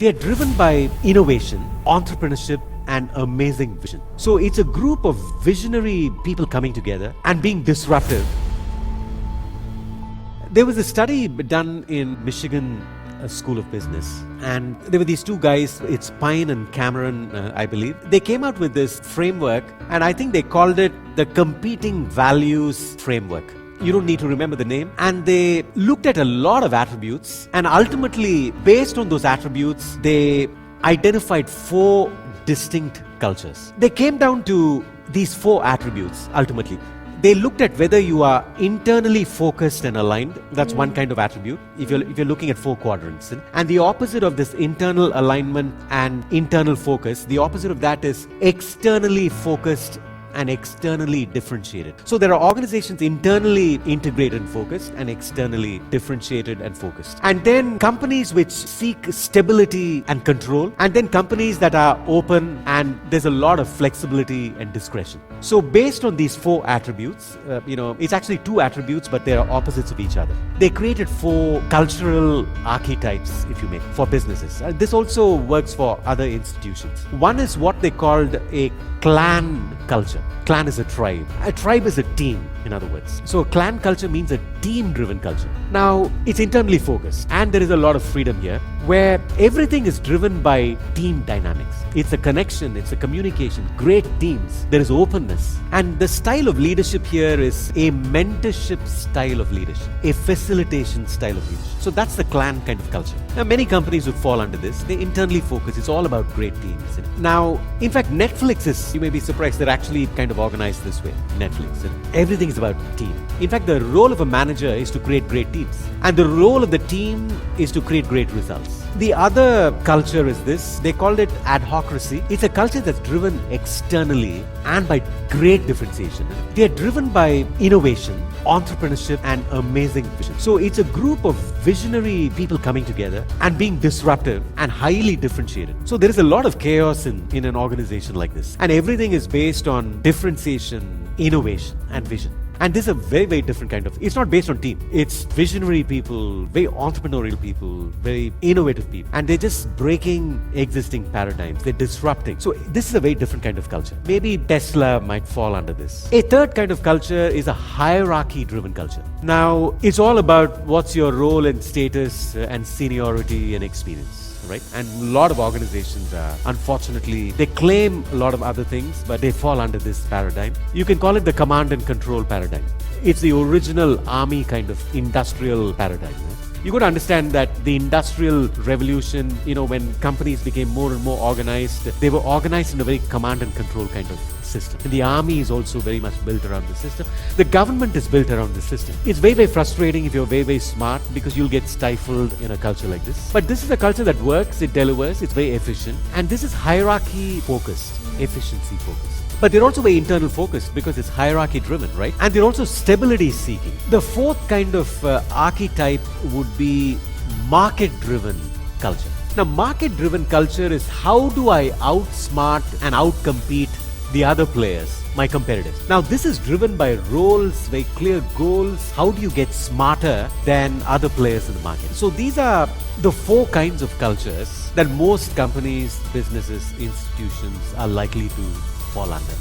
They are driven by innovation, entrepreneurship, and amazing vision. So it's a group of visionary people coming together and being disruptive. There was a study done in Michigan School of Business, and there were these two guys, it's Pine and Cameron, I believe. They came out with this framework, and I think they called it the Competing Values Framework. You don't need to remember the name. And they looked at a lot of attributes, and ultimately, based on those attributes, they identified 4 distinct cultures. They came down to these 4 attributes, ultimately. They looked at whether you are internally focused and aligned. That's one kind of attribute, if you're looking at 4 quadrants. And the opposite of this internal alignment and internal focus, the opposite of that is externally focused and externally differentiated. So there are organizations internally integrated and focused and externally differentiated and focused. And then companies which seek stability and control, and then companies that are open and there's a lot of flexibility and discretion. So based on these 4 attributes, it's actually 2 attributes, but they are opposites of each other. They created 4 cultural archetypes, if you may, for businesses. This also works for other institutions. One is what they called a clan culture. Clan is a tribe. A tribe is a team, in other words. So clan culture means a team-driven culture. Now, it's internally focused, and there is a lot of freedom here, where everything is driven by team dynamics. It's a connection, it's a communication, great teams, there is openness. And the style of leadership here is a mentorship style of leadership, a facilitation style of leadership. So that's the clan kind of culture. Now, many companies would fall under this. They internally focus. It's all about great teams. Now, in fact, Netflix is, you may be surprised, they're actually kind of organized this way, Netflix. And everything is about team. In fact, the role of a manager is to create great teams. And the role of the team is to create great results. The other culture is this. They called it adhocracy. It's a culture that's driven externally and by great differentiation. They are driven by innovation, entrepreneurship, and amazing vision. So it's a group of visionary people coming together and being disruptive and highly differentiated. So there is a lot of chaos in an organization like this. And everything is based on differentiation, innovation, and vision. And this is a very, very different kind of, it's not based on team. It's visionary people, very entrepreneurial people, very innovative people. And they're just breaking existing paradigms. They're disrupting. So this is a very different kind of culture. Maybe Tesla might fall under this. A third kind of culture is a hierarchy-driven culture. Now, it's all about what's your role and status and seniority and experience. Right? And a lot of organizations are, unfortunately, they claim a lot of other things, but they fall under this paradigm. You can call it the command and control paradigm. It's the original army kind of industrial paradigm. Right? You got to understand that the industrial revolution, when companies became more and more organized, they were organized in a very command and control kind of system. And the army is also very much built around the system. The government is built around the system. It's very, very frustrating if you're very, very smart, because you'll get stifled in a culture like this. But this is a culture that works, it delivers, it's very efficient. And this is hierarchy focused, efficiency focused. But they're also very internal focused because it's hierarchy driven, right? And they're also stability seeking. The fourth kind of archetype would be market driven culture. Now, market driven culture is how do I outsmart and outcompete the other players, my competitors. Now, this is driven by roles, very clear goals. How do you get smarter than other players in the market? So these are the 4 kinds of cultures that most companies, businesses, institutions are likely to fall under.